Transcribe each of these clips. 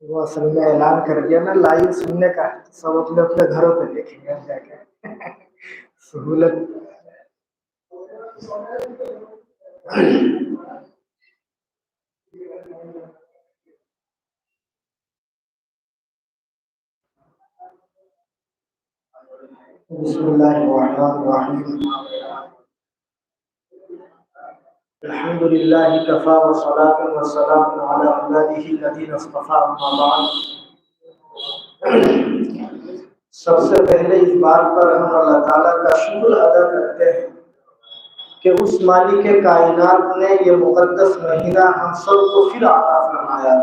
وہ اصل میں اعلان کر دیا نا لائیو سننے کا، سب اپنے اپنے گھروں پہ دیکھیں گے جا کے سہولت. بسم اللہ الرحمن الرحیم. الحمد للہ کفا والصلاة والسلام علی عباده الذین اصطفى، اما بعد. سب سے پہلے اس بات پر ہم اللہ تعالیٰ کا شکر ادا کرتے ہیں کہ اس مالک کائنات نے یہ مقدس مہینہ ہم سب کو پھر عطا فرمایا.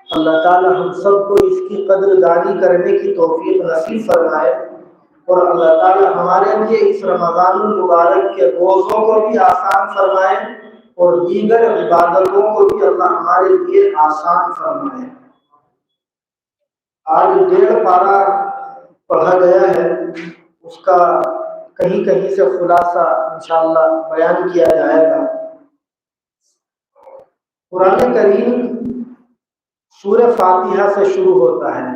اللہ تعالیٰ ہم سب کو اس کی قدردانی کرنے کی توفیق نصیب فرمائے، اور اللہ تعالیٰ ہمارے لیے اس رمضان المبارک کے روزوں کو بھی آسان فرمائے اور دیگر عبادتوں کو بھی اللہ ہمارے لیے آسان فرمائے. آج 1.5 پارہ پڑھا گیا ہے، اس کا کہیں کہیں سے خلاصہ انشاءاللہ بیان کیا جائے گا. قرآن کریم سورہ فاتحہ سے شروع ہوتا ہے.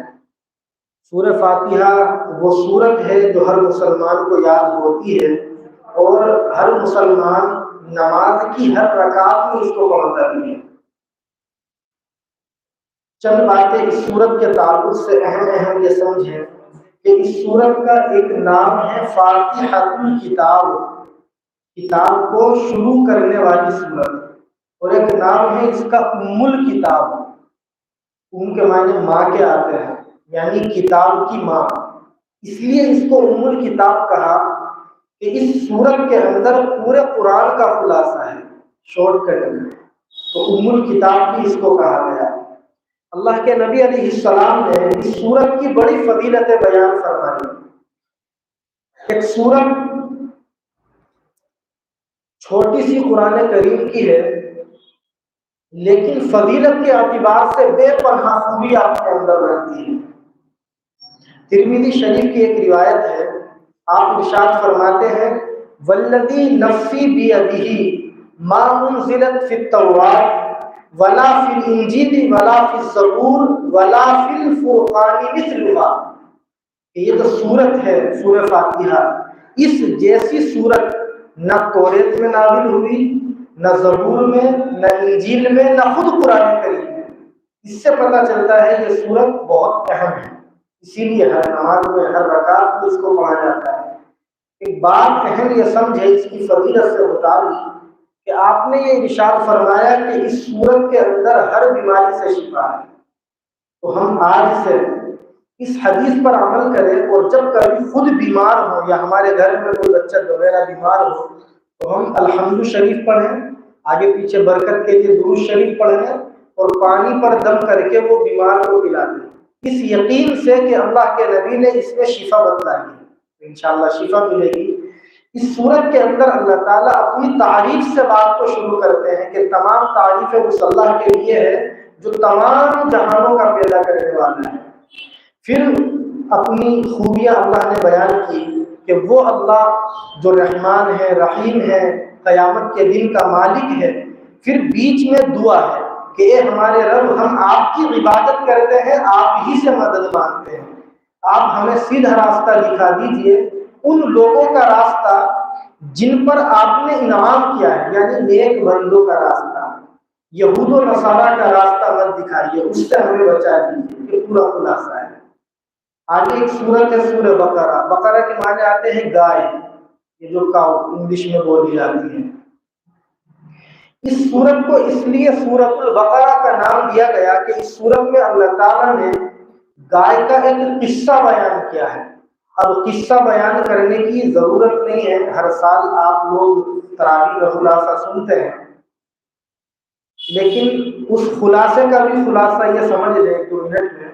سورہ فاتحہ وہ سورت ہے جو ہر مسلمان کو یاد ہوتی ہے، اور ہر مسلمان نماز کی ہر رکعت میں اس کو پڑھتا بھی ہے. چند باتیں اس سورت کے تعلق سے اہم یہ سمجھیں کہ اس سورت کا ایک نام ہے فاتحۃ الکتاب، کتاب کو شروع کرنے والی سورت، اور ایک نام ہے اس کا ام الکتاب. ام کے معنی ماں کے آتے ہیں، یعنی کتاب کی ماں. اس لیے اس کو ام الکتاب کہا کہ اس سورت کے اندر پورے قرآن کا خلاصہ ہے، شارٹ کٹ میں، تو ام الکتاب بھی اس کو کہا گیا. اللہ کے نبی علیہ السلام نے اس سورت کی بڑی فضیلتیں بیان فرمائی. ایک سورت چھوٹی سی قرآن کریم کی ہے، لیکن فضیلت کے اعتبار سے بے پناہ خوبی آپ کے اندر رہتی ہے. ترمذی شریف کی ایک روایت ہے، آپ ارشاد فرماتے ہیں والذی نفسی بیدہ ما انزلت فی التوراۃ ولا فی الانجیل ولا فی الزبور ولا فی الفرقان مثلها. یہ جو سورت ہے سورہ فاتحہ، اس جیسی سورت نہ توریت میں نازل ہوئی، نہ زبور میں، نہ انجیل میں، نہ خود قرآن کریم میں. اس سے پتہ چلتا ہے یہ سورت بہت اہم ہے، اسی لیے ہر نماز میں ہر رکعت میں اس کو پڑھا جاتا ہے. ایک بات اہم یہ سمجھے اس کی فضیلت سے متعلق کہ آپ نے یہ ارشاد فرمایا کہ اس سورت کے اندر ہر بیماری سے شفا ہے. تو ہم آج سے اس حدیث پر عمل کریں، اور جب کبھی خود بیمار ہو یا ہمارے گھر میں کوئی بچہ وغیرہ بیمار ہو تو ہم الحمد شریف پڑھیں، آگے پیچھے برکت کے لیے درود شریف پڑھیں، اور پانی پر دم کر کے وہ بیمار کو پلا دیں، اس یقین سے کہ اللہ کے نبی نے اس میں شفا بتلائی ہے، انشاءاللہ شفا ملے گی. اس سورت کے اندر اللہ تعالیٰ اپنی تعریف سے بات کو شروع کرتے ہیں کہ تمام تعریفیں اس اللہ کے لیے ہے جو تمام جہانوں کا پیدا کرنے والا ہے. پھر اپنی خوبیاں اللہ نے بیان کی کہ وہ اللہ جو رحمان ہے، رحیم ہے، قیامت کے دن کا مالک ہے. پھر بیچ میں دعا ہے کہ اے ہمارے رب، ہم آپ کی عبادت کرتے ہیں، آپ ہی سے مدد مانگتے ہیں، آپ ہمیں سیدھا راستہ دکھا دیجئے، ان لوگوں کا راستہ جن پر آپ نے انعام کیا ہے، یعنی نیک بندوں کا راستہ. یہود و نصارہ کا راستہ مت دکھائیے، اس سے ہمیں بچا دیجیے. یہ پورا خلاصہ ہے. آگے ایک سورت ہے سورہ بقرہ. بقرہ کے معنی آتے ہیں گائے، یہ جو کاؤ انگلش میں بولی جاتی ہے. اس سورت کو اس لیے سورت البقرہ کا نام دیا گیا کہ اس سورت میں اللہ تعالیٰ نے گائے کا ایک قصہ بیان کیا ہے. اب قصہ بیان کرنے کی ضرورت نہیں ہے، ہر سال آپ لوگ تراویح کا خلاصہ سنتے ہیں، لیکن اس خلاصے کا بھی خلاصہ یہ سمجھ لیں 2 منٹ میں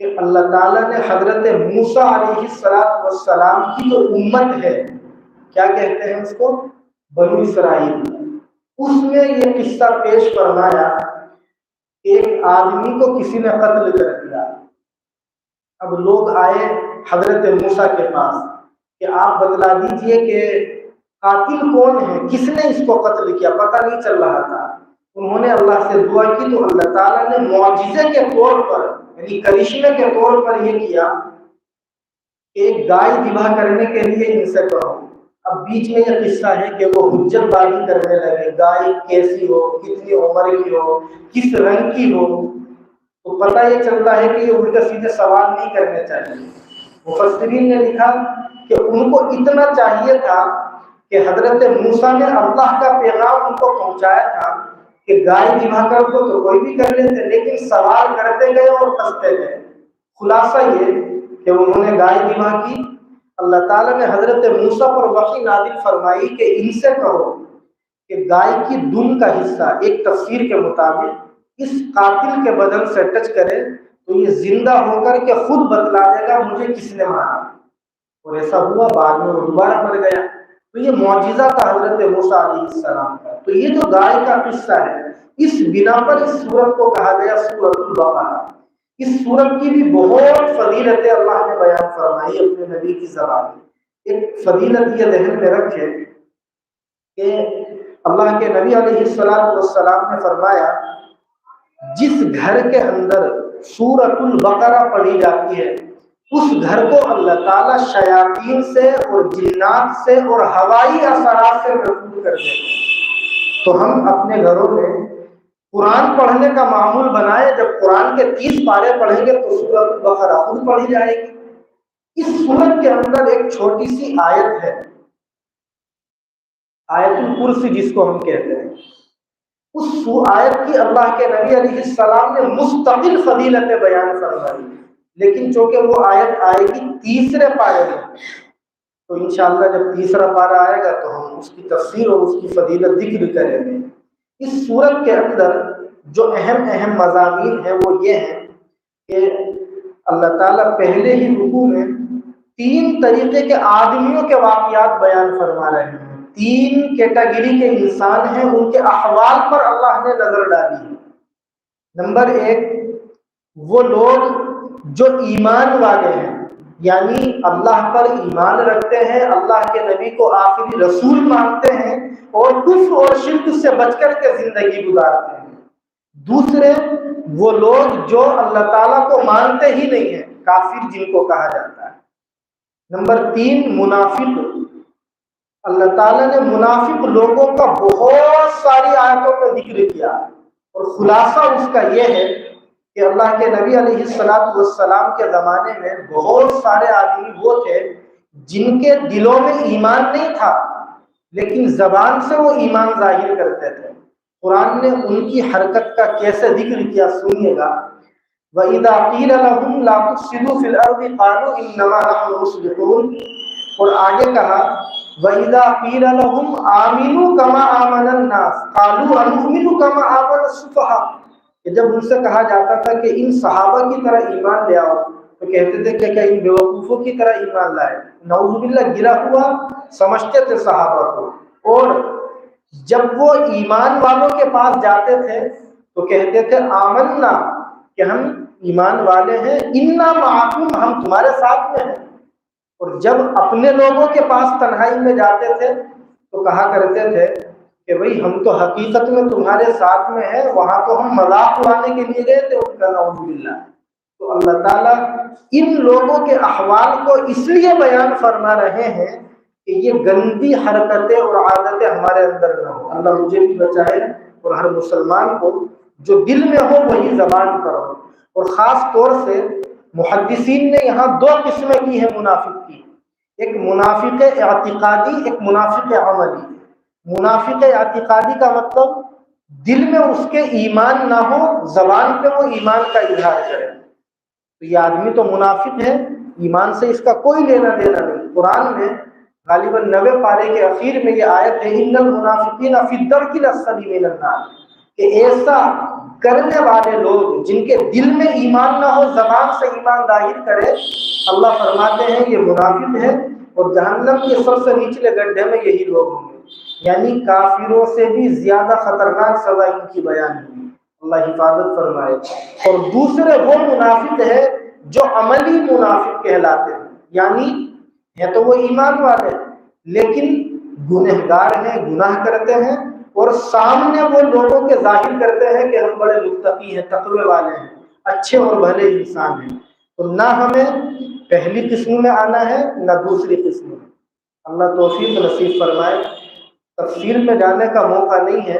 کہ اللہ تعالیٰ نے حضرت موسیٰ علیہ السلام کی جو امت ہے، کیا کہتے ہیں اس کو، بنو اسرائیل، اس میں یہ قصہ پیش فرمایا. ایک آدمی کو کسی نے قتل کر دیا، اب لوگ آئے حضرت موسیٰ کے پاس کہ آپ بتلا دیجئے کہ قاتل کون ہے، کس نے اس کو قتل کیا، پتہ نہیں چل رہا تھا۔ انہوں نے اللہ سے دعا کی تو اللہ تعالیٰ نے معجزے کے طور پر، یعنی کرشمے کے طور پر یہ کیا کہ ایک گائے ذبح کرنے کے لیے ان سے کہو۔ اب بیچ میں یہ قصہ ہے کہ وہ حجت بازی کرنے لگے، گائے کیسی ہو، کتنی عمر کی ہو، کس رنگ کی ہو، تو پتہ یہ چلتا ہے کہ یہ الٹے سیدھے سوال نہیں کرنے چاہیے۔ مفسرین نے لکھا کہ ان کو اتنا چاہیے تھا کہ حضرت موسیٰ نے اللہ کا پیغام ان کو پہنچایا تھا کہ گائے ذبح کر دو تو کوئی بھی کر لیتے، لیکن سوال کرتے گئے اور پھنستے گئے۔ خلاصہ یہ کہ انہوں نے گائے ذبح کی۔ اللہ تعالیٰ نے حضرت موسیٰ پر وحی نازل فرمائی کہ ان سے کہو کہ گائے کی دم کا حصہ ایک تفسیر کے مطابق اس قاتل کے بدن سے ٹچ کرے تو یہ زندہ ہو کر کے خود بتلا دے گا مجھے کس نے مارا، اور ایسا ہوا، بعد میں وہ دوبارہ مر گیا۔ تو یہ معجزہ تھا حضرت موسیٰ علیہ السلام کا۔ تو یہ جو گائے کا قصہ ہے، اس بنا پر اس سورت کو کہا گیا سورۃ البقرہ۔ اس سورت کی بھی بہت فضیلتیں اللہ نے بیان فرمائی اپنے نبی کی زبان میں۔ ایک فضیلت یہ ذہن میں رکھے کہ اللہ کے نبی علیہ السلام نے فرمایا جس گھر کے اندر سورۃ البقرہ پڑھی جاتی ہے اس گھر کو اللہ تعالیٰ شیاطین سے اور جنات سے اور ہوائی اثرات سے محفوظ کر دیتے ہیں۔ تو ہم اپنے گھروں میں قرآن پڑھنے کا معمول بنائے، جب قرآن کے 30 پارے پڑھیں گے تو سورۃ البقرہ خود پڑھی جائے گی۔ اس سورت کے اندر ایک چھوٹی سی آیت ہے، آیت الکرسی جس کو ہم کہتے ہیں۔ اس آیت کی اللہ کے نبی علیہ السلام نے مستقل فضیلتیں بیان فرمائی، لیکن چونکہ وہ آیت آئے گی تیسرے پارے میں، تو انشاءاللہ جب تیسرا پارہ آئے گا تو ہم اس کی تفسیر اور اس کی فضیلت ذکر کریں گے۔ اس سورت کے اندر جو اہم مضامین ہیں وہ یہ ہیں کہ اللہ تعالیٰ پہلے ہی رکوع میں 3 طریقے کے آدمیوں کے واقعات بیان فرما رہے ہیں۔ 3 کیٹیگری کے انسان ہیں، ان کے احوال پر اللہ نے نظر ڈالی ہے۔ نمبر 1، وہ لوگ جو ایمان والے ہیں، یعنی اللہ پر ایمان رکھتے ہیں، اللہ کے نبی کو آخری رسول مانتے ہیں اور کفر اور شرک سے بچ کر کے زندگی گزارتے ہیں۔ دوسرے، وہ لوگ جو اللہ تعالیٰ کو مانتے ہی نہیں ہیں، کافر جن کو کہا جاتا ہے۔ نمبر 3، منافق۔ اللہ تعالیٰ نے منافق لوگوں کا بہت ساری آیتوں میں ذکر کیا، اور خلاصہ اس کا یہ ہے کہ اللہ کے نبی علیہ السلام کے زمانے میں بہت سارے آدمی وہ تھے جن کے دلوں میں ایمان نہیں تھا، لیکن زبان سے وہ ایمان ظاہر کرتے تھے۔ قرآن نے ان کی حرکت کا کیسے ذکر کیا سنیے گا۔ وَإِذَا قِيلَ لَهُمْ لَا تُفْسِدُوا فِي الْأَرْضِ قَالُوا إِنَّمَا نَحْنُ مُصْلِحُونَ، اور آگے کہا وَإِذَا قِيلَ لَهُمْ آمِنُوا كَمَا آمَنَ النَّاسُ قَالُوا أَنُؤْمِنُ كَمَا آمَنَ السُّفَهَاءُ، کہ جب ان سے کہا جاتا تھا کہ ان صحابہ کی طرح ایمان لے آؤ تو کہتے تھے کہ کیا ان بیوقوفوں کی طرح ایمان لائے۔ نعوذ باللہ، گرا ہوا سمجھتے تھے صحابہ کو، اور جب وہ ایمان والوں کے پاس جاتے تھے تو کہتے تھے آمنا، کہ ہم ایمان والے ہیں، انا معکم، ہم تمہارے ساتھ میں ہیں۔ اور جب اپنے لوگوں کے پاس تنہائی میں جاتے تھے تو کہا کرتے تھے کہ بھئی ہم تو حقیقت میں تمہارے ساتھ میں ہیں، وہاں تو ہم مذاق اڑانے کے لیے گئے تھے، ان کا نعوذ باللہ۔ تو اللہ تعالیٰ ان لوگوں کے احوال کو اس لیے بیان فرما رہے ہیں کہ یہ گندی حرکتیں اور عادتیں ہمارے اندر نہ ہو۔ اللہ مجھے بھی بچائے اور ہر مسلمان کو جو دل میں ہو وہی زبان پر ہو۔ اور خاص طور سے محدثین نے یہاں 2 قسمیں کی ہیں منافق کی، ایک منافق اعتقادی، ایک منافق عملی۔ منافق اعتقادی کا مطلب دل میں اس کے ایمان نہ ہو، زبان پہ وہ ایمان کا اظہار کرے، تو یہ آدمی تو منافق ہے، ایمان سے اس کا کوئی لینا دینا نہیں۔ قرآن میں غالباً 90 پارے کے اخیر میں یہ آیت ہے ان المنافقین فی الدرک الاسفل من النار، کہ ایسا کرنے والے لوگ جن کے دل میں ایمان نہ ہو، زبان سے ایمان ظاہر کرے، اللہ فرماتے ہیں یہ منافق ہے، اور جہنم کے سب سے نچلے گڈھے میں یہی لوگ ہوں گے۔ یعنی کافروں سے بھی زیادہ خطرناک سزا ان کی بیان ہوئی، اللہ حفاظت فرمائے۔ اور دوسرے وہ منافق ہے جو عملی منافق کہلاتے ہیں، یعنی ہے تو وہ ایمان والے لیکن گنہگار ہیں، گناہ کرتے ہیں، اور سامنے وہ لوگوں کے ظاہر کرتے ہیں کہ ہم بڑے متقی ہیں، تقوی والے ہیں، اچھے اور بھلے انسان ہیں۔ تو نہ ہمیں پہلی قسم میں آنا ہے نہ دوسری قسم میں۔ اللہ توفیق نصیب فرمائے۔ تفصیل میں جانے کا موقع نہیں ہے،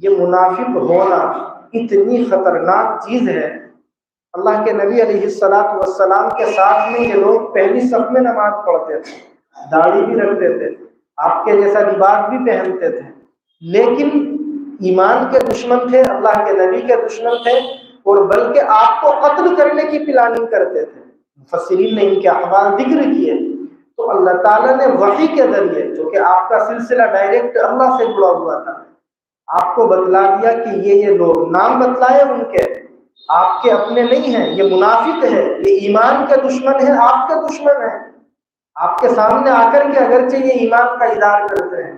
یہ منافق ہونا اتنی خطرناک چیز ہے۔ اللہ کے نبی علیہ السلام کے ساتھ میں یہ لوگ پہلی صف میں نماز پڑھتے تھے، داڑھی بھی رکھتے تھے، آپ کے جیسا لباس بھی پہنتے تھے، لیکن ایمان کے دشمن تھے، اللہ کے نبی کے دشمن تھے، اور بلکہ آپ کو قتل کرنے کی پلاننگ کرتے تھے۔ مفسرین نے ان کے احوال ذکر کیے تو اللہ تعالیٰ نے وحی کے ذریعے، جو کہ آپ کا سلسلہ ڈائریکٹ اللہ سے جڑا ہوا تھا، آپ کو بتلا دیا کہ یہ لوگ، نام بتلائے ان کے، آپ کے اپنے نہیں ہیں، یہ منافق ہے، یہ ایمان کے دشمن ہے، آپ کے دشمن ہیں۔ آپ کے سامنے آ کر کے اگرچہ یہ ایمان کا اظہار کرتے ہیں،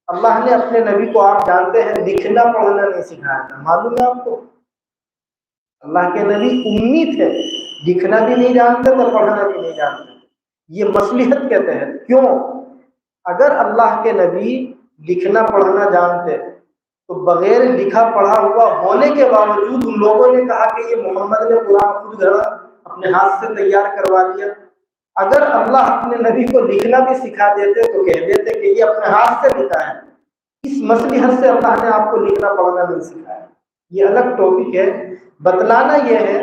اللہ نے اپنے نبی کو، آپ جانتے ہیں، لکھنا پڑھنا نہیں سکھایا تھا، معلوم ہے آپ کو؟ اللہ کے نبی امی تھے، لکھنا بھی نہیں جانتے تھے، پڑھنا بھی نہیں جانتے۔ یہ مصلحت کے تحت، کیوں؟ اگر اللہ کے نبی لکھنا پڑھنا جانتے تو بغیر لکھا پڑھا ہوا ہونے کے باوجود ان لوگوں نے کہا کہ یہ محمد نے قرآن خود گھڑا، اپنے ہاتھ سے تیار کروا لیا۔ اگر اللہ اپنے نبی کو لکھنا بھی سکھا دیتے تو کہہ دیتے کہ یہ اپنے ہاتھ سے لکھا ہے۔ اس مصلحت سے اللہ نے آپ کو لکھنا پڑھنا نہیں سکھایا، یہ الگ ٹاپک ہے۔ بتلانا یہ ہے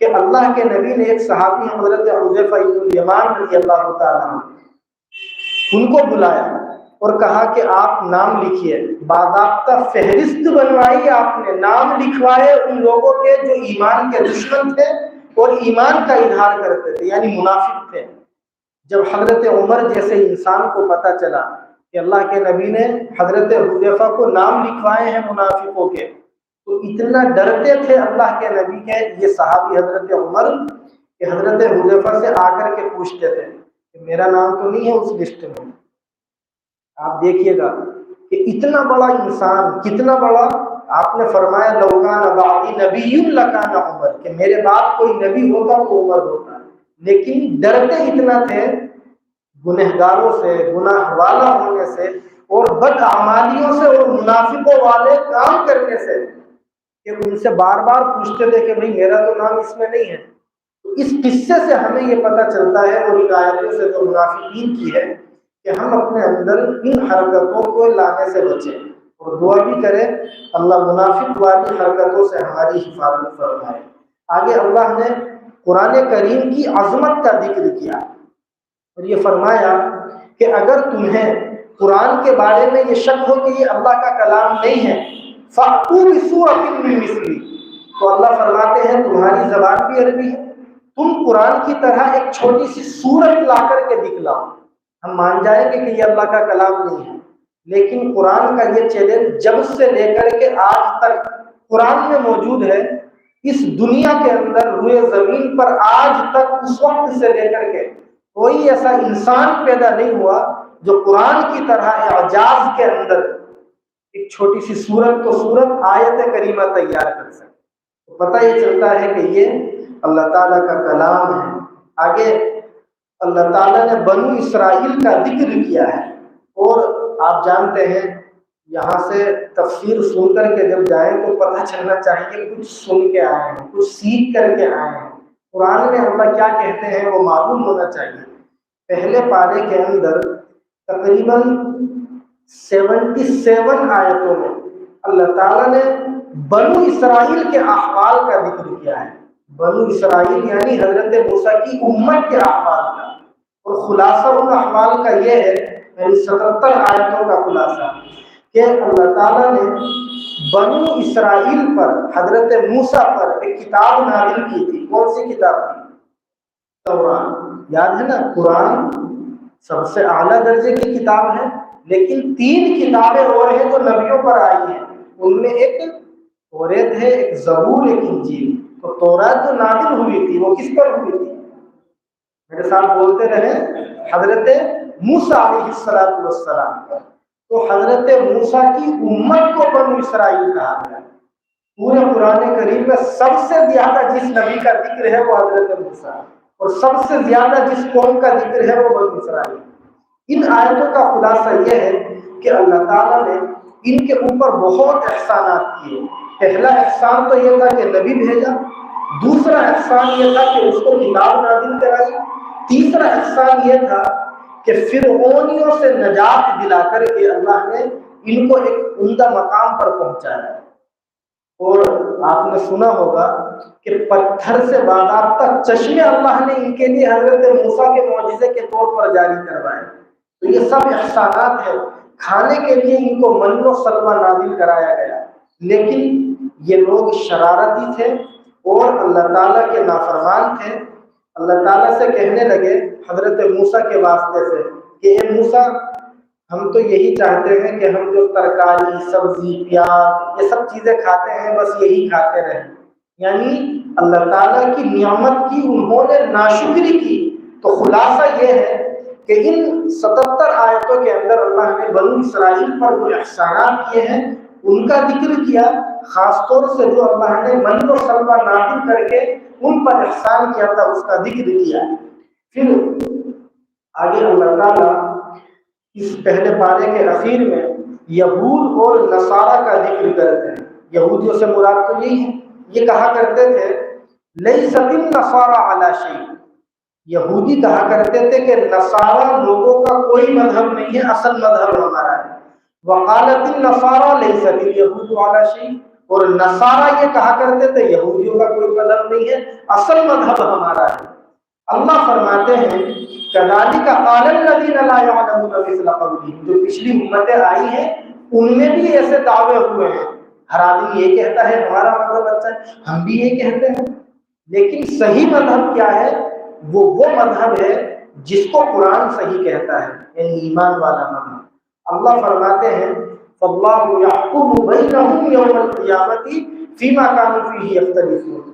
کہ اللہ کے نبی نے ایک صحابی حضرت حذیفہ بن الیمان رضی اللہ تعالیٰ عنہ، ان کو بلایا اور کہا کہ آپ نام لکھیے، باضابطہ فہرست بنوائی، آپ نے نام لکھوائے ان لوگوں کے جو ایمان کے دشمن تھے اور ایمان کا اظہار کرتے تھے، یعنی منافق تھے۔ جب حضرت عمر جیسے انسان کو پتہ چلا کہ اللہ کے نبی نے حضرت حذیفہ کو نام لکھوائے ہیں منافقوں کے، تو اتنا ڈرتے تھے اللہ کے نبی کے یہ صحابی حضرت عمر کہ حضرت حذیفہ سے آ کر کے پوچھتے تھے کہ میرا نام تو نہیں ہے اس لسٹ میں۔ آپ دیکھیے گا کہ اتنا بڑا انسان، کتنا بڑا، آپ نے فرمایا لو کان بعدی نبی لکان عمر، کہ میرے بعد کوئی نبی ہوگا تو عمر ہوتا، لیکن ڈرتے اتنا تھے گنہگاروں سے، گناہ والا ہونے سے، اور بد اعمالیوں سے، اور منافقوں والے کام کرنے سے، کہ ان سے بار بار پوچھتے تھے کہ بھئی میرا تو نام اس میں نہیں ہے۔ تو اس قصے سے ہمیں یہ پتہ چلتا ہے، اور ان آیتوں سے جو منافقین کی ہے، کہ ہم اپنے اندر ان حرکتوں کو لانے سے بچیں، اور دعا بھی کریں اللہ منافق والی حرکتوں سے ہماری حفاظت فرمائے۔ آگے اللہ نے قرآن کریم کی عظمت کا ذکر کیا اور یہ فرمایا کہ اگر تمہیں قرآن کے بارے میں یہ شک ہو کہ یہ اللہ کا کلام نہیں ہے، فَأْتُوا بِسُورَةٍ مِّن مِّثْلِهِ، تو اللہ فرماتے ہیں تمہاری زبان بھی عربی ہے، تم قرآن کی طرح ایک چھوٹی سی سورت لا کر کے دکھلاؤ، ہم مان جائیں گے کہ یہ اللہ کا کلام نہیں ہے۔ لیکن قرآن کا یہ چیلنج جب سے لے کر کے آج تک قرآن میں موجود ہے، اس دنیا کے اندر روئے زمین پر آج تک اس وقت سے لے کر کے کوئی ایسا انسان پیدا نہیں ہوا جو قرآن کی طرح اعجاز کے اندر ایک چھوٹی سی سورت کو سورت آیت کریمہ تیار کر سکے۔ تو پتہ یہ چلتا ہے کہ یہ اللہ تعالیٰ کا کلام ہے۔ آگے اللہ تعالیٰ نے بنو اسرائیل کا ذکر کیا ہے، اور آپ جانتے ہیں یہاں سے تفسیر سن کر کے جب جائیں تو پتہ چلنا چاہیے کچھ سن کے آئے ہیں، کچھ سیکھ کر کے آئے ہیں، قرآن میں اللہ کیا کہتے ہیں وہ معلوم ہونا چاہیے۔ پہلے پارے کے اندر تقریباً 77 آیتوں میں اللہ تعالیٰ نے بنو اسرائیل کے احوال کا ذکر کیا ہے۔ بنو اسرائیل یعنی حضرت موسیٰ کی امت کے احوال کا، اور خلاصہ ان احوال کا یہ ہے، یعنی 77 آیتوں کا خلاصہ، کہ اللہ تعالیٰ نے بنو اسرائیل پر، حضرت موسیٰ پر ایک کتاب نازل کی تھی۔ کون سی کتاب تھی؟ تورات، یاد ہے نا؟ قرآن سب سے اعلیٰ درجے کی کتاب ہے، لیکن 3 کتابیں اور ہیں جو نبیوں پر آئی ہیں، ان میں ایک توریت ہے، ایک زبور، ایک انجیل۔ تو تورات جو نازل ہوئی تھی وہ کس پر ہوئی تھی؟ میرے ساتھ بولتے رہے، حضرت موسیٰ علیہ السلام پر۔ تو حضرت موسیٰ کی امت کو بنو اسرائیل کہا گیا۔ پورے قرآن کریم میں سب سے زیادہ جس نبی کا ذکر ہے وہ حضرت موسیٰ، اور سب سے زیادہ جس قوم کا ذکر ہے وہ بنی اسرائیل۔ ان آیتوں کا خلاصہ یہ ہے کہ اللہ تعالیٰ نے ان کے اوپر بہت احسانات کیے۔ پہلا احسان تو یہ تھا کہ نبی بھیجا، دوسرا احسان یہ تھا کہ اس کو کتاب نازل کرائی، تیسرا احسان یہ تھا کہ فرعونیوں سے نجات دلا کر کے اللہ نے ان کو ایک عمدہ مقام پر پہنچایا۔ اور آپ نے سنا ہوگا کہ پتھر سے باضابطہ چشمے اللہ نے ان کے لیے حضرت موسیٰ کے معجزے کے طور پر جاری کروائے۔ تو یہ سب احسانات ہیں۔ کھانے کے لیے ان کو من و سلوہ نازل کرایا گیا، لیکن یہ لوگ شرارتی تھے اور اللہ تعالیٰ کے نافرمان تھے۔ اللہ تعالیٰ سے کہنے لگے حضرت موسیٰ کے واسطے سے کہ اے موسیٰ، ہم تو یہی چاہتے ہیں کہ ہم جو ترکاری، سبزی، پیاز یہ سب چیزیں کھاتے ہیں بس یہی کھاتے رہیں۔ یعنی اللہ تعالیٰ کی نعمت کی انہوں نے ناشکری کی۔ تو خلاصہ یہ ہے کہ ان 77 آیتوں کے اندر اللہ نے بنی اسرائیل پر جو احسانات کیے ہیں ان کا ذکر کیا، خاص طور سے جو اللہ نے من و سلوہ نازل کر کے ان پر احسان کیا تھا اس کا ذکر کیا۔ پھر آگے اللہ تعالیٰ اس پہلے پارے کے اخیر میں یہود اور نصارہ کا ذکر کرتے ہیں۔ یہودیوں سے مراد تو یہی ہے، یہ کہا کرتے تھے لیست النصارى علی شیء، یہودی کہا کرتے تھے کہ نصارہ لوگوں کا کوئی مذہب نہیں ہے، اصل مذہب ہمارا ہے۔ وقالت النصارى لیست اليہود علی شیء، اور نصارہ یہ کہا کرتے تھے یہودیوں کا کوئی مذہب نہیں ہے، اصل مذہب ہمارا ہے۔ اللہ فرماتے ہیں کذالک قال الذین لا یعلمون مثل قولہم، جو پچھلی امتیں آئی ہیں ان میں بھی ایسے دعوے ہوئے ہیں۔ ہر آدمی یہ کہتا ہے ہمارا مذہب اچھا ہے، ہم بھی یہ کہتے ہیں، لیکن صحیح مذہب کیا ہے؟ وہ مذہب ہے جس کو قرآن صحیح کہتا ہے، یعنی ایمان والا مذہب۔ اللہ فرماتے ہیں فاللہ یحکم بینہم یوم القیامۃ فیما کانوا فیہ یختلفون،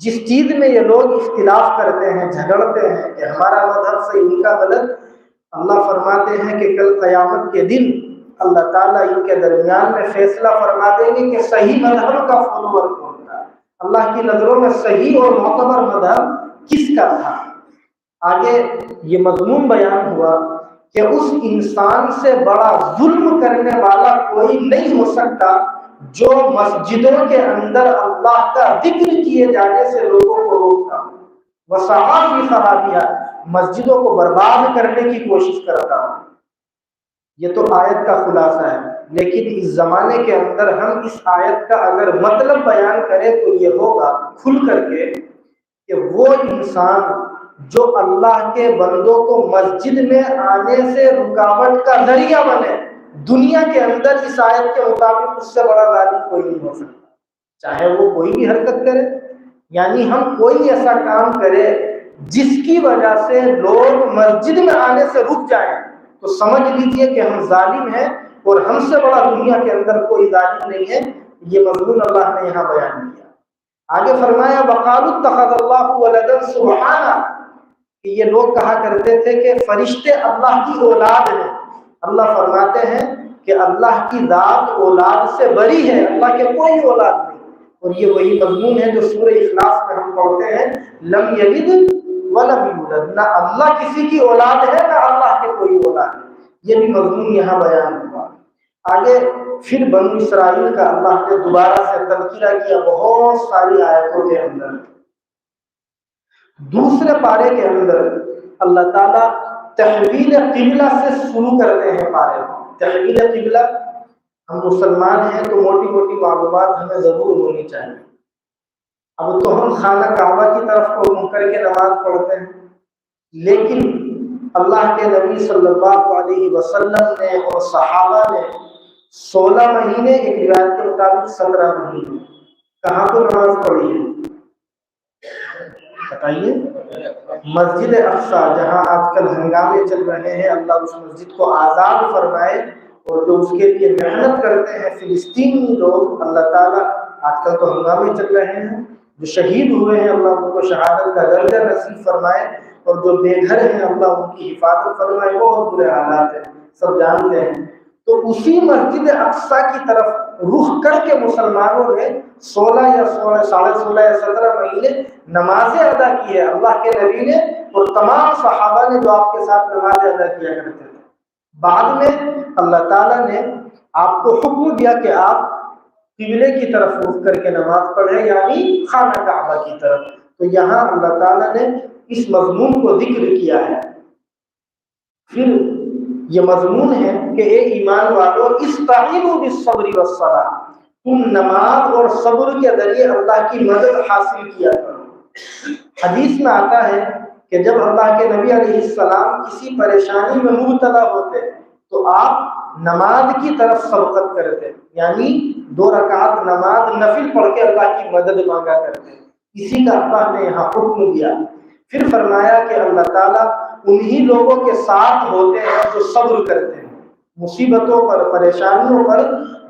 جس چیز میں یہ لوگ اختلاف کرتے ہیں، جھگڑتے ہیں کہ ہمارا مذہب صحیح ان کا غلط، اللہ فرماتے ہیں کہ کل قیامت کے دن اللہ تعالیٰ ان کے درمیان میں فیصلہ فرما دیں گے کہ صحیح مذہب کا فالوور کون تھا، اللہ کی نظروں میں صحیح اور معتبر مذہب کس کا تھا۔ آگے یہ مضمون بیان ہوا کہ اس انسان سے بڑا ظلم کرنے والا کوئی نہیں ہو سکتا جو مسجدوں کے اندر اللہ کا ذکر کیے جانے سے لوگوں کو روکتا ہوں، وسعی فی خرابیہا، مسجدوں کو برباد کرنے کی کوشش کرتا ہوں۔ یہ تو آیت کا خلاصہ ہے، لیکن اس زمانے کے اندر ہم اس آیت کا اگر مطلب بیان کریں تو یہ ہوگا کھل کر کے کہ وہ انسان جو اللہ کے بندوں کو مسجد میں آنے سے رکاوٹ کا ذریعہ بنے، دنیا کے اندر اس آیت کے مطابق اس سے بڑا ظالم کوئی نہیں ہو سکتا، چاہے وہ کوئی بھی حرکت کرے۔ یعنی ہم کوئی ایسا کام کرے جس کی وجہ سے لوگ مسجد میں آنے سے رک جائیں تو سمجھ لیجئے کہ ہم ظالم ہیں، اور ہم سے بڑا دنیا کے اندر کوئی ظالم نہیں ہے۔ یہ مضمون اللہ نے یہاں بیان کیا۔ آگے فرمایا وقالوا اتخذ اللہ ولدا سبحانہ، کہ یہ لوگ کہا کرتے تھے کہ فرشتے اللہ کی اولاد ہیں۔ اللہ فرماتے ہیں کہ اللہ کی ذات اولاد سے بری ہے، اللہ کے کوئی اولاد نہیں۔ اور یہ وہی مضمون ہے جو سورہ اخلاص میں ہم پڑھتے ہیں لم یلد ولم یولد، نہ اللہ کسی کی اولاد ہے نہ اللہ کے کوئی اولاد ہے۔ یہ بھی مضمون یہاں بیان ہوا۔ آگے پھر بنی اسرائیل کا اللہ نے دوبارہ سے تذکرہ کیا بہت ساری آیتوں کے اندر۔ دوسرے پارے کے اندر اللہ تعالیٰ تحویل قبلہ سے شروع کرتے ہیں پارے کو۔ تحویل قبلہ، ہم مسلمان ہیں تو موٹی موٹی معلومات ہمیں ضرور ہونی چاہیے۔ اب تو ہم خانہ کعبہ کی طرف کو منہ کر کے نماز پڑھتے ہیں، لیکن اللہ کے نبی صلی اللہ علیہ وسلم نے اور صحابہ نے 16 مہینے، ایک روایت کے مطابق 17 مہینے کہاں کو نماز پڑھی ہے بتائیے؟ مسجد اقصی، جہاں آج کل ہنگامے چل رہے ہیں، اللہ اس مسجد کو آزاد فرمائے، اور جو اس کے لیے محنت کرتے ہیں فلسطینی لوگ، اللہ تعالیٰ آج کل تو ہنگامے چل رہے ہیں، جو شہید ہوئے ہیں اللہ ان کو شہادت کا درجہ نصیب فرمائے، اور جو بے گھر ہیں اللہ ان کی حفاظت فرمائے۔ بہت برے حالات ہیں، سب جانتے ہیں۔ تو اسی مسجد اقصی کی طرف رخ کر کے مسلمانوں نے 16 یا 16.5 یا 17 مہینے نمازیں ادا کی ہے، اللہ کے نبی نے اور تمام صحابہ نے جو آپ کے ساتھ نمازیں ادا کیا کرتے تھے۔ بعد میں اللہ تعالیٰ نے آپ کو حکم دیا کہ آپ قبلے کی طرف رخ کر کے نماز پڑھیں، یعنی خانہ کعبہ کی طرف۔ تو یہاں اللہ تعالیٰ نے اس مضمون کو ذکر کیا ہے۔ پھر یہ مضمون ہے کہ اے ایمان والو، استعینوا بالصبر والصلاۃ، تم نماز اور صبر کے ذریعے اللہ کی مدد حاصل کیا کرو۔ حدیث میں آتا ہے کہ جب اللہ کے نبی علیہ السلام کسی پریشانی میں مبتلا ہوتے تو آپ نماز کی طرف سبقت کرتے، یعنی 2 رکعت نماز نفل پڑھ کے اللہ کی مدد مانگا کرتے۔ اسی کا اللہ نے یہاں حکم دیا۔ پھر فرمایا کہ اللہ تعالیٰ انہی لوگوں کے ساتھ ہوتے ہیں جو صبر کرتے ہیں، مصیبتوں پر، پریشانیوں پر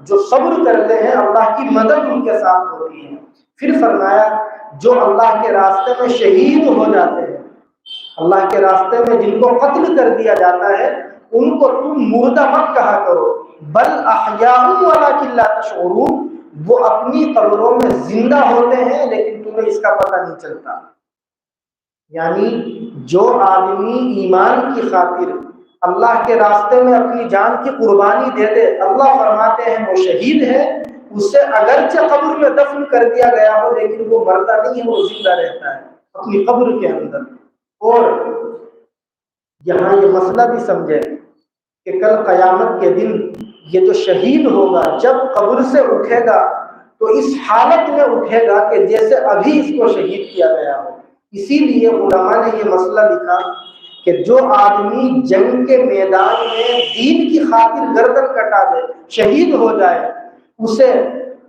جو صبر کرتے ہیں اللہ کی مدد ان کے ساتھ ہوتی ہے۔ پھر فرمایا جو اللہ کے راستے میں شہید ہو جاتے ہیں، اللہ کے راستے میں جن کو قتل کر دیا جاتا ہے، ان کو تم مردہ مت کہا کرو، بل احیاء ولکن لا تشعرون، وہ اپنی قبروں میں زندہ ہوتے ہیں لیکن تمہیں اس کا پتہ نہیں چلتا۔ یعنی جو آدمی ایمان کی خاطر اللہ کے راستے میں اپنی جان کی قربانی دے دے، اللہ فرماتے ہیں وہ شہید ہے، اسے اگرچہ قبر میں دفن کر دیا گیا ہو لیکن وہ مرتا نہیں ہے، وہ زندہ رہتا ہے اپنی قبر کے اندر۔ اور یہاں یہ مسئلہ بھی سمجھے کہ کل قیامت کے دن یہ جو شہید ہوگا جب قبر سے اٹھے گا تو اس حالت میں اٹھے گا کہ جیسے ابھی اس کو شہید کیا گیا ہو۔ اسی لیے علماء نے یہ مسئلہ لکھا کہ جو آدمی جنگ کے میدان میں دین کی خاطر گردن کٹا دے، شہید ہو جائے، اسے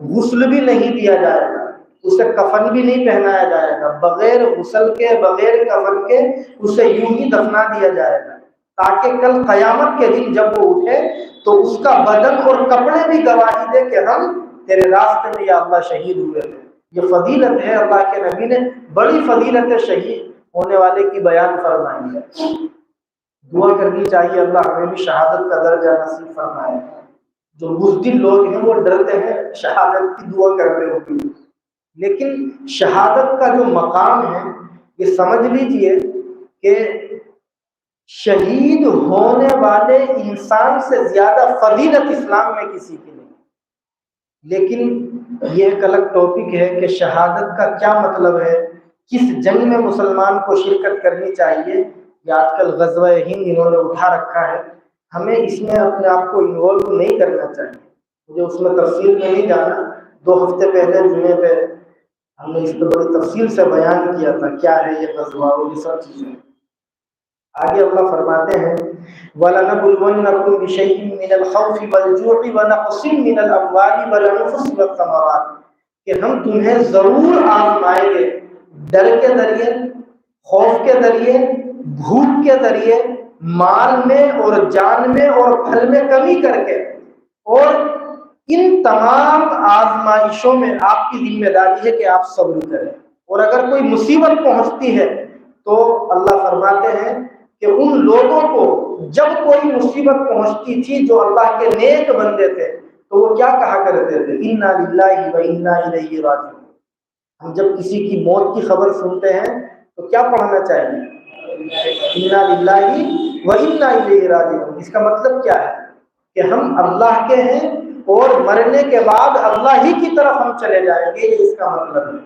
غسل بھی نہیں دیا جائے گا، اسے کفن بھی نہیں پہنایا جائے گا، بغیر غسل کے، بغیر کفن کے اسے یوں ہی دفنا دیا جائے گا، تاکہ کل قیامت کے دن جب وہ اٹھے تو اس کا بدن اور کپڑے بھی گواہی دے کہ ہم تیرے راستے میں یا اللہ شہید ہوئے تھے۔ یہ فضیلت ہے، اللہ کے نبی نے بڑی فضیلت شہید ہونے والے کی بیان فرمائی ہے۔ دعا کرنی چاہیے اللہ ہمیں بھی شہادت کا درجہ نصیب فرمائے۔ جو بزدل لوگ ہیں وہ ڈرتے ہیں شہادت کی دعا کرنے ہوگی، لیکن شہادت کا جو مقام ہے یہ سمجھ لیجئے کہ شہید ہونے والے انسان سے زیادہ فضیلت اسلام میں کسی کی نہیں۔ لیکن یہ ایک الگ ٹاپک ہے کہ شہادت کا کیا مطلب ہے، کس جنگ میں مسلمان کو شرکت کرنی چاہیے، یہ آج کل غزوہ ہند انہوں نے اٹھا رکھا ہے۔ ہمیں اس میں اپنے آپ کو انوالو نہیں کرنا چاہیے، مجھے اس میں تفصیل میں نہیں جانا۔ 2 ہفتے پہلے جمعے پہ ہم نے اس پہ بڑی تفصیل سے بیان کیا تھا کیا ہے یہ غزوہ اور یہ سب چیزیں۔ آگے اللہ فرماتے ہیں وَلَنَبْلُوَنَّكُمْ بِشَيْءٍ مِّنَ الْخَوْفِ وَالْجُوعِ وَنَقْصٍ مِّنَ الْأَمْوَالِ وَالْأَنفُسِ وَالثَّمَرَاتِ، کہ ہم تمہیں ضرور آزمائیں گے، ڈر کے ذریعے، خوف کے ذریعے، بھوک کے ذریعے، مال میں اور جان میں اور پھل میں کمی کر کے، اور ان تمام آزمائشوں میں آپ کی ذمہ داری ہے کہ آپ صبر کریں۔ اور اگر کوئی مصیبت پہنچتی ہے تو اللہ فرماتے ہیں کہ ان لوگوں کو جب کوئی مصیبت پہنچتی تھی جو اللہ کے نیک بندے تھے تو وہ کیا کہا کرتے تھے، انا للہ و انا الیہ راجعون۔ ہم جب کسی کی موت کی خبر سنتے ہیں تو کیا پڑھنا چاہیے، انا للہ و انا الیہ راجعون۔ اس کا مطلب کیا ہے کہ ہم اللہ کے ہیں اور مرنے کے بعد اللہ ہی کی طرف ہم چلے جائیں گے، یہ اس کا مطلب ہے۔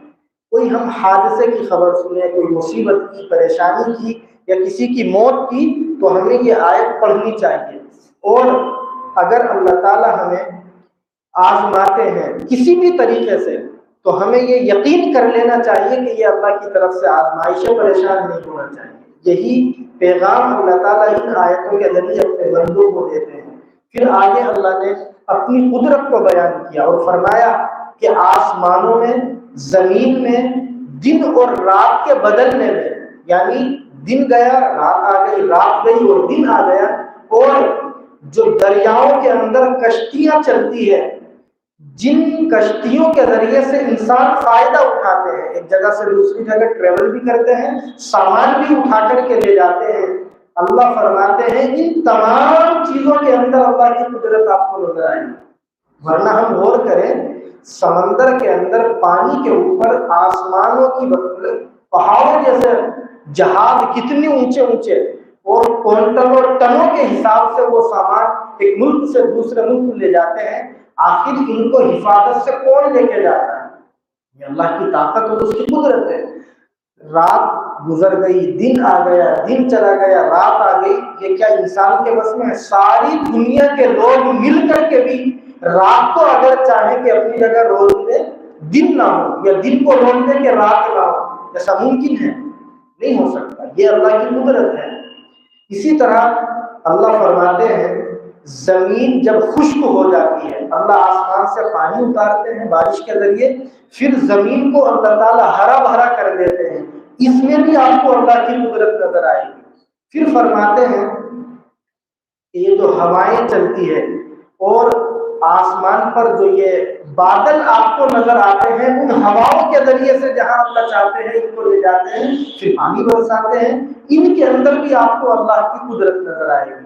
کوئی ہم حادثے کی خبر سنیں، کوئی مصیبت کی، پریشانی کی یا کسی کی موت کی تو ہمیں یہ آیت پڑھنی چاہیے۔ اور اگر اللہ تعالی ہمیں آزماتے ہیں کسی بھی طریقے سے تو ہمیں یہ یقین کر لینا چاہیے کہ یہ اللہ کی طرف سے آزمائش ہے، پریشان نہیں ہونا چاہیے۔ یہی پیغام اللہ تعالیٰ ان آیتوں کے ذریعے اپنے بندوں کو دیتے ہیں۔ پھر آگے اللہ نے اپنی قدرت کو بیان کیا اور فرمایا کہ آسمانوں میں، زمین میں، دن اور رات کے بدلنے میں، یعنی دن گیا رات آ گئی، رات گئی اور دن آ گیا، اور جو دریاؤں کے اندر کشتیاں چلتی ہے، جن کشتیوں کے ذریعے سے انسان فائدہ اٹھاتے ہیں، ایک جگہ سے دوسری جگہ ٹریول بھی کرتے ہیں، سامان بھی اٹھا کر کے لے جاتے ہیں، اللہ فرماتے ہیں ان تمام چیزوں کے اندر اللہ کی قدرت آپ کو نظر آئے گی۔ ورنہ ہم غور کریں، سمندر کے اندر پانی کے اوپر آسمانوں کی پہاڑوں جیسے جہاز کتنے اونچے اونچے اور کوئنٹل اور ٹنوں کے حساب سے وہ سامان ایک ملک سے دوسرے ملک لے جاتے ہیں، آخر ان کو حفاظت سے کون لے کے جاتا ہے؟ یہ اللہ کی طاقت اور اس کی قدرت ہے۔ رات گزر گئی، دن آ گیا، دن چلا گیا، رات آ گئی، یہ کیا انسان کے بس میں ہے؟ ساری دنیا کے لوگ مل کر کے بھی رات کو اگر چاہیں کہ اپنی جگہ روک دے، دن نہ ہو، یا دن کو روک دے کہ رات نہ ہو، ایسا ممکن ہے؟ نہیں ہو سکتا، یہ اللہ کی قدرت ہے۔ اسی طرح اللہ فرماتے ہیں زمین جب خشک ہو جاتی ہے، اللہ آسمان سے پانی اتارتے ہیں بارش کے ذریعے، پھر زمین کو اللہ تعالیٰ ہرا بھرا کر دیتے ہیں، اس میں بھی آپ کو اللہ کی قدرت نظر آئے گی۔ پھر فرماتے ہیں کہ یہ جو ہوائیں چلتی ہے اور آسمان پر جو یہ بادل آپ کو نظر آتے ہیں، ان ہواؤں کے ذریعے سے جہاں اللہ چاہتے ہیں ان کو لے جاتے ہیں، پھر پانی برساتے ہیں، ان کے اندر بھی آپ کو اللہ کی قدرت نظر آئے گی۔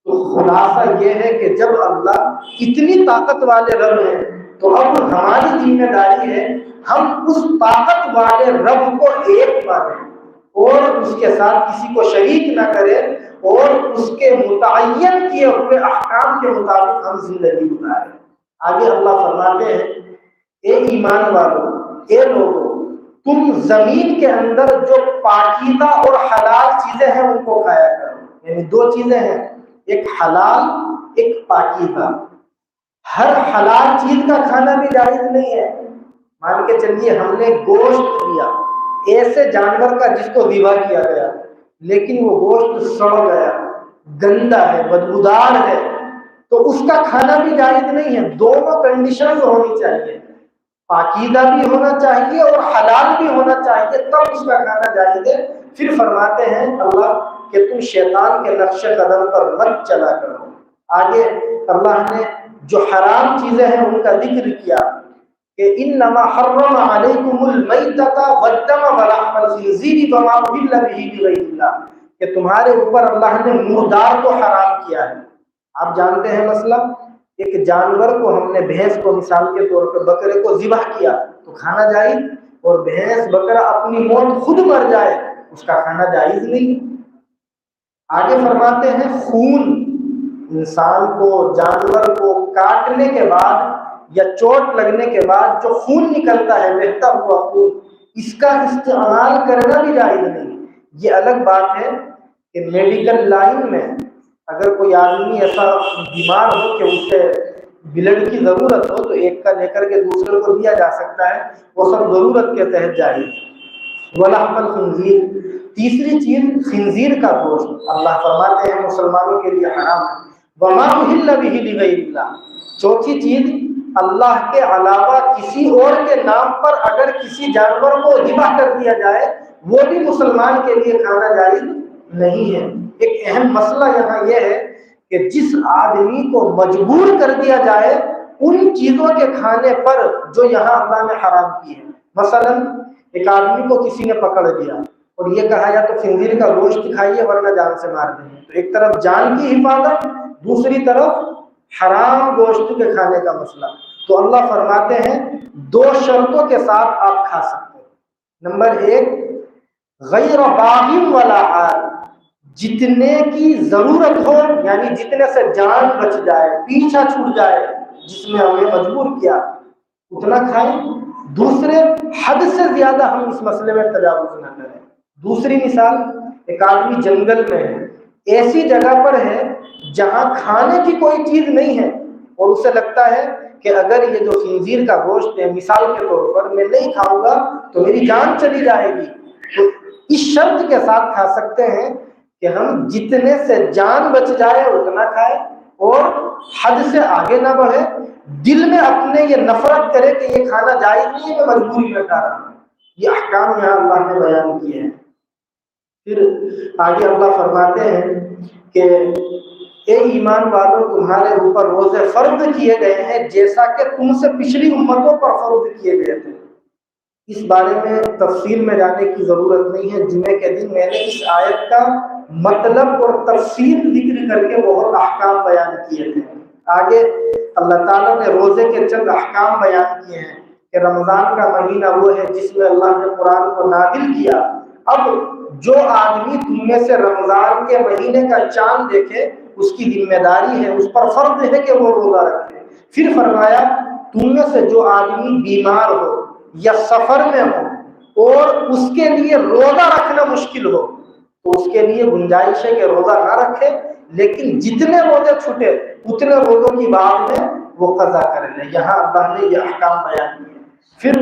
تو خلاصہ یہ ہے کہ جب اللہ اتنی طاقت والے رب ہیں تو اب ہماری ذمہ داری ہے ہم اس طاقت والے رب کو ایک مانیں اور اس کے ساتھ کسی کو شریک نہ کریں، اور اس کے متعین کیے ہوئے احکام کے مطابق ہم زندگی گزاریں۔ آگے اللہ فرماتے ہیں اے ایمان والو، اے لوگو، تم زمین کے اندر جو پاکیزہ اور حلال چیزیں ہیں ان کو کھایا کرو۔ یعنی دو چیزیں ہیں، ایک حلال، ایک پاکیزہ۔ ہر حلال چیز کا کھانا بھی جائز نہیں ہے۔ مان کے چلیے ہم نے گوشت لیا ایسے جانور کا جس کو ذبح کیا گیا، لیکن وہ گوشت سڑ گیا، گندا ہے، بدبودار ہے، تو اس کا کھانا بھی جائز نہیں ہے۔ دونوں کنڈیشنز ہونی چاہیے، پاکیزہ بھی ہونا چاہیے اور حلال بھی ہونا چاہیے، تب اس کا کھانا جائز ہے۔ پھر فرماتے ہیں اللہ کہ تم شیطان کے نقش قدم پر مت چلا کرو۔ آگے اللہ نے جو حرام چیزیں ہیں ان کا ذکر کیا کہ انما حرم علیکم المیتۃ والدم ولحم الخنزیر وما اہل بہ بغیر اللہ، کہ تمہارے اوپر اللہ نے مردار کو حرام کیا ہے۔ آپ جانتے ہیں مسئلہ، ایک جانور کو ہم نے بھینس کو مثال کے طور پر بکرے کو ذبح کیا تو کھانا جائز، اور بھینس بکرا اپنی موت خود مر جائے اس کا کھانا جائز نہیں۔ آگے فرماتے ہیں خون، انسان کو، جانور کو کاٹنے کے بعد یا چوٹ لگنے کے بعد جو خون نکلتا ہے، بہتا ہوا خون، اس کا استعمال کرنا بھی جائز نہیں۔ یہ الگ بات ہے کہ میڈیکل لائن میں اگر کوئی آدمی ایسا بیمار ہو کہ اسے بلڈ کی ضرورت ہو تو ایک کا لے کر کے دوسرے کو دیا جا سکتا ہے، وہ سب ضرورت کے تحت جائز۔ ولحم الخنزیر، تیسری چیز خنزیر کا گوشت، اللہ فرماتے ہیں مسلمانوں کے لیے حرام ہے۔ وما اہل بہ لغیر اللہ، چوتھی چیز اللہ کے علاوہ کسی اور کے نام پر اگر کسی جانور کو ذبح کر دیا جائے وہ بھی مسلمان کے لیے کھانا جائز نہیں ہے۔ ایک اہم مسئلہ یہاں یہ ہے کہ جس آدمی کو مجبور کر دیا جائے ان چیزوں کے کھانے پر جو یہاں اللہ نے حرام کی ہے، مثلا ایک آدمی کو کسی نے پکڑ لیا اور یہ کہا یا تو خنزیر کا گوشت کھائیے ورنہ جان سے مار دیں گے، تو ایک طرف جان کی حفاظت، دوسری طرف حرام گوشت کے کھانے کا مسئلہ۔ تو اللہ فرماتے ہیں دو شرطوں کے ساتھ آپ کھا سکتے ہیں۔ نمبر ایک، غیر باغ ولا عاد، جتنے کی ضرورت ہو، یعنی جتنے سے جان بچ جائے، پیچھا چھوٹ جائے، جس میں ہمیں مجبور کیا اتنا کھائیں۔ دوسرے، حد سے زیادہ ہم اس مسئلے میں تجاوز نہ کریں۔ دوسری مثال، ایک آدمی جنگل میں ہے، ایسی جگہ پر ہے جہاں کھانے کی کوئی چیز نہیں ہے اور اسے لگتا ہے کہ اگر یہ جو خنزیر کا گوشت ہے مثال کے طور پر میں نہیں کھاؤں گا تو میری جان چلی جائے گی، تو اس شرط کے ساتھ کھا سکتے ہیں کہ ہم جتنے سے جان بچ جائے اتنا کھائیں اور حد سے آگے نہ بڑھے، دل میں اپنے یہ نفرت کرے کہ یہ کھانا جائز نہیں ہے، میں مجبوری میں کھا رہا ہوں۔ یہ احکام یہاں اللہ نے بیان کیے ہیں۔ پھر آگے اللہ فرماتے ہیں کہ اے ایمان والوں، تمہارے اوپر روزے فرض کیے گئے ہیں جیسا کہ تم سے پچھلی امتوں پر فرض کیے گئے تھے۔ اس بارے میں تفصیل میں جانے کی ضرورت نہیں ہے، جمعے کے دن میں نے اس آیت کا مطلب اور تفصیل ذکر کر کے بہت احکام بیان کیے تھے۔ آگے اللہ تعالیٰ نے روزے کے چند احکام بیان کیے ہیں کہ رمضان کا مہینہ وہ ہے جس میں اللہ نے قرآن کو نازل کیا. اب جو آدمی تم میں سے رمضان کے مہینے کا چاند دیکھے اس کی ذمہ داری ہے، اس پر فرض ہے کہ وہ روزہ رکھے. پھر فرمایا تم میں سے جو آدمی بیمار ہو یا سفر میں ہو اور اس کے لیے روزہ رکھنا مشکل ہو تو اس کے لیے گنجائش ہے کہ روزہ نہ رکھے، لیکن جتنے روزے چھوٹے اتنے روزوں کی بعد میں وہ قضا کر لے. یہاں اللہ نے یہ احکام بیان کیے. پھر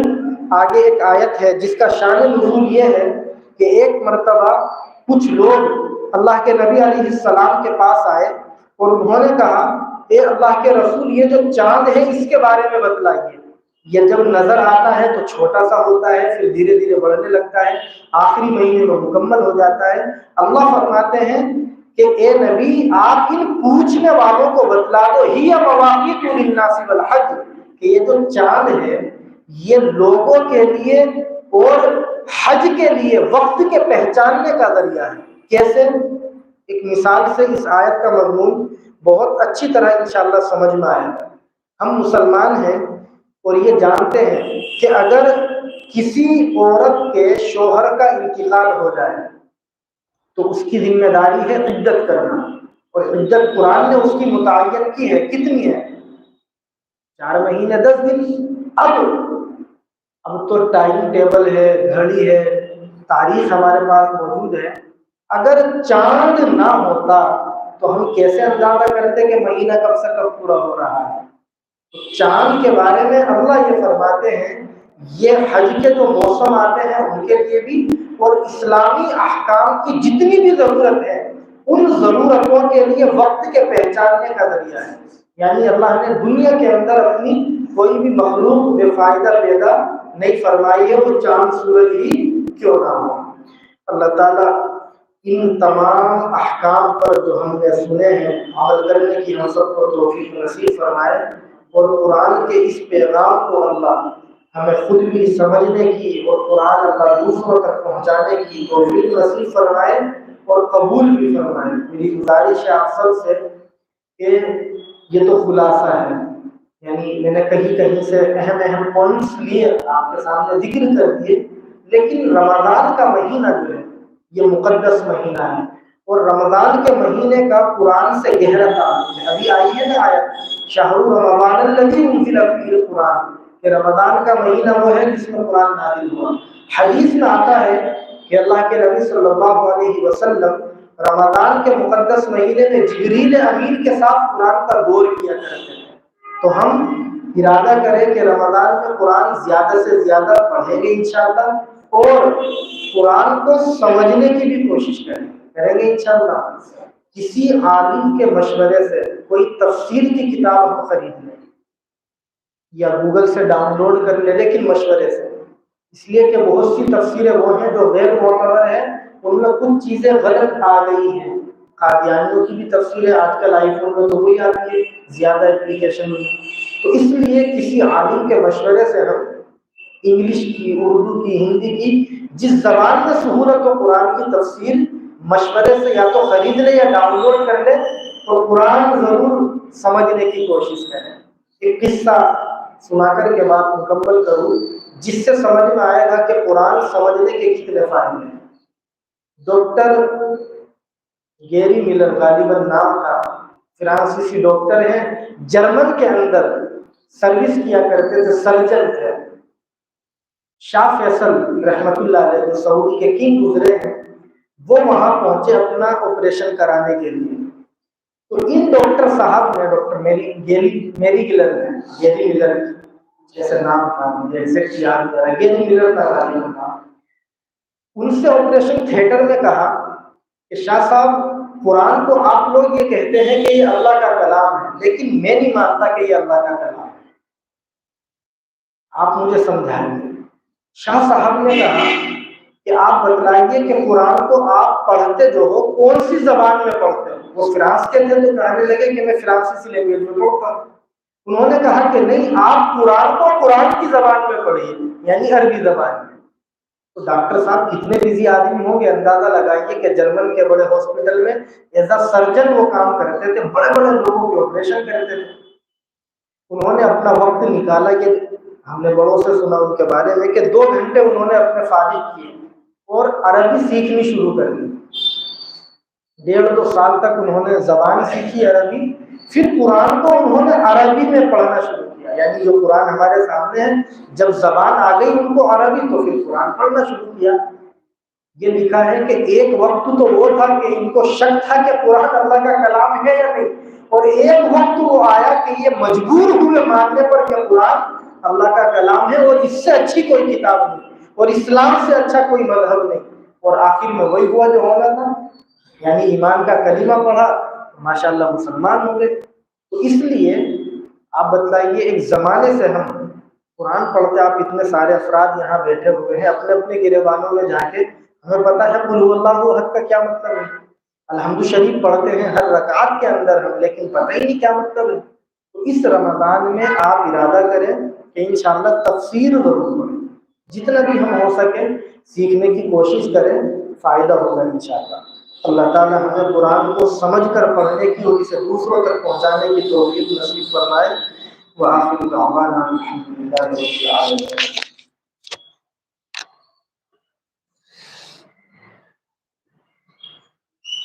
آگے ایک آیت ہے جس کا شان نزول یہ ہے کہ ایک مرتبہ کچھ لوگ اللہ کے نبی علیہ السلام کے پاس آئے اور انہوں نے کہا اے اللہ کے رسول، یہ جو چاند ہے اس کے بارے میں بتلائیے. یہ جب نظر آتا ہے تو چھوٹا سا ہوتا ہے، پھر دھیرے دھیرے بڑھنے لگتا ہے، آخری مہینے میں مکمل ہو جاتا ہے. اللہ فرماتے ہیں کہ اے نبی آپ ان پوچھنے والوں کو بتلا دو ہی مواقیت للناس والحج، کہ یہ جو چاند ہے یہ لوگوں کے لیے اور حج کے لیے وقت کے پہچاننے کا ذریعہ ہے. کیسے؟ ایک مثال سے اس آیت کا مضمون بہت اچھی طرح انشاءاللہ سمجھ میں آئے گا. ہم مسلمان ہیں اور یہ جانتے ہیں کہ اگر کسی عورت کے شوہر کا انتقال ہو جائے تو اس کی ذمہ داری ہے عدت کرنا، اور عدت قرآن نے اس کی متعین کی ہے. کتنی ہے؟ 4 مہینے 10 دن. اب تو ٹائم ٹیبل ہے، گھڑی ہے، تاریخ ہمارے پاس موجود ہے. اگر چاند نہ ہوتا تو ہم کیسے اندازہ کرتے کہ مہینہ کب سے کب پورا ہو رہا ہے؟ چاند کے بارے میں اللہ یہ فرماتے ہیں یہ حج کے جو موسم آتے ہیں ان کے لیے بھی اور اسلامی احکام کی جتنی بھی ضرورت ہے ان ضرورتوں کے لیے وقت کے پہچاننے کا ذریعہ ہے. یعنی اللہ نے دنیا کے اندر اپنی کوئی بھی مخلوق بے فائدہ پیدا نہیں فرمائی ہے، وہ چاند سورج ہی کیوں نہ ہو. اللہ تعالیٰ ان تمام احکام پر جو ہم نے سنے ہیں عمل کرنے کی ہم سب کو توفیق نصیب فرمائے، اور قرآن کے اس پیغام کو اللہ ہمیں خود بھی سمجھنے کی اور قرآن اللہ دوسروں تک پہنچانے کی توفیق نصیب فرمائے اور قبول بھی فرمائے. میری گزارش ہے آپ سب سے کہ یہ تو خلاصہ ہے، یعنی میں نے کہیں سے اہم پوائنٹس لیے آپ کے سامنے ذکر کر دیے، لیکن رمضان کا مہینہ جو ہے یہ مقدس مہینہ ہے اور رمضان کے مہینے کا قرآن سے گہرا تعلق ہے. ابھی آئی ہے نا آیت شہر رمضان الذی انزل فیہ القرآن، کہ رمضان کا مہینہ وہ ہے جس میں قرآن نازل ہوا. حدیث میں آتا ہے کہ اللہ کے نبی صلی اللہ علیہ وسلم رمضان کے مقدس مہینے میں جبریل امین کے ساتھ قرآن کا دور کیا کرتے تھے. تو ہم ارادہ کریں کہ رمضان میں قرآن زیادہ سے زیادہ پڑھیں گے انشاءاللہ، اور قرآن کو سمجھنے کی بھی کوشش کریں گے انشاءاللہ. کسی عالم کے مشورے سے کوئی تفسیر کی کتاب ہم خرید لیں یا گوگل سے ڈاؤن لوڈ کر لیں، لیکن مشورے سے، اس لیے کہ بہت سی تفسیریں وہ ہیں جو غیر معتبر ہیں، ان میں کچھ چیزیں غلط آ گئی ہیں. قادیانیوں کی بھی تفسیریں آج کل آئی فون میں تو وہی آتی ہے زیادہ اپلیکیشن میں. تو اس لیے کسی عالم کے مشورے سے ہم انگلش کی، اردو کی، ہندی کی، جس زبان میں سہولت ہو قرآن کی تفسیر مشورے سے یا تو خرید لیں یا ڈاؤن لوڈ کر لیں، اور قرآن ضرور سمجھنے کی کوشش کریں. ایک قصہ سنا کر کے بات مکمل کروں جس سے سمجھ میں آئے گا کہ قرآن سمجھنے کے کتنے فائدے ہیں. ڈاکٹر گیری ملر غالباً نام تھا، فرانسیسی ڈاکٹر ہیں، جرمن کے اندر سروس کیا کرتے تھے، سرجن تھے. شاہ فیصل رحمت اللہ علیہ جو سعودی کے کنگ گزرے ہیں وہ وہاں پہنچے اپنا آپریشن کرانے کے لیے. تو ان ڈاکٹر صاحب نے ڈاکٹر میری ملر جیسے نام تھا، مجھے ایگزیکٹ یاد نہیں آ رہا، گیری ملر کا غالباً تھا. ان سے آپریشن تھیٹر میں کہا کہ شاہ صاحب قرآن کو آپ لوگ یہ کہتے ہیں کہ یہ اللہ کا کلام ہے، لیکن میں نہیں مانتا کہ یہ اللہ کا کلام ہے، آپ مجھے سمجھائیں گے. شاہ صاحب نے کہا کہ آپ بتلائیے کہ قرآن کو آپ پڑھتے جو ہو کون سی زبان میں پڑھتے ہو؟ وہ فرانس کے تھے تو کہنے لگے کہ میں فرانسیسی لینگویج میں پڑھتا ہوں. انہوں نے کہا کہ نہیں، آپ قرآن کو قرآن کی زبان میں پڑھیے، یعنی عربی زبان میں. تو ڈاکٹر صاحب کتنے بزی آدمی ہوں گے، اندازہ لگائیے کہ جرمن کے بڑے ہاسپٹل میں ایز اے سرجن وہ کام کرتے تھے، بڑے بڑے لوگوں کے آپریشن کرتے تھے۔ انہوں نے اپنا وقت نکالا، کہ ہم نے بڑوں سے سنا ان کے بارے میں کہ 2 گھنٹے انہوں نے اپنے فارغ کیے اور عربی سیکھنی شروع کر دی۔ 1.5-2 سال تک انہوں نے زبان سیکھی عربی، پھر قرآن کو انہوں نے عربی میں پڑھنا شروع کیا۔ یعنی جو قرآن ہمارے سامنے ہے، جب زبان آ گئی ان کو عربی، تو پھر قرآن پڑھنا شروع کیا۔ یہ لکھا ہے کہ ایک وقت تو وہ تھا کہ ان کو شک تھا کہ قرآن اللہ کا کلام ہے یا نہیں، اور ایک وقت وہ آیا کہ یہ مجبور ہوئے ماننے پر کہ قرآن اللہ کا کلام ہے اور اس سے اچھی کوئی کتاب نہیں، اور اسلام سے اچھا کوئی مذہب نہیں۔ اور آخر میں وہی ہوا جو ہونا تھا، یعنی ایمان کا کلمہ پڑھا، ماشاءاللہ مسلمان ہو گئے۔ تو اس لیے آپ بتلائیے، ایک زمانے سے ہم قرآن پڑھتے، آپ اتنے سارے افراد یہاں بیٹھے ہوئے ہیں، اپنے اپنے گریبانوں میں جا کے ہمیں پتہ ہے قل هو اللہ احد کا کیا مطلب ہے، الحمد شریف پڑھتے ہیں ہر رکعت کے اندر ہم، لیکن پتہ ہی نہیں کیا مطلب ہے۔ تو اس رمضان میں آپ ارادہ کریں کہ انشاءاللہ تفسیر ضرور پڑھیں، جتنا بھی ہم ہو سکے سیکھنے کی کوشش کریں، فائدہ ہوگا انشاءاللہ۔ اللہ تعالیٰ ہمیں قرآن کو سمجھ کر پڑھنے کی اور اسے دوسروں تک پہنچانے کی توفیق نصیب فرمائے۔ وآخر دعوانا الحمد للہ رب العالمین۔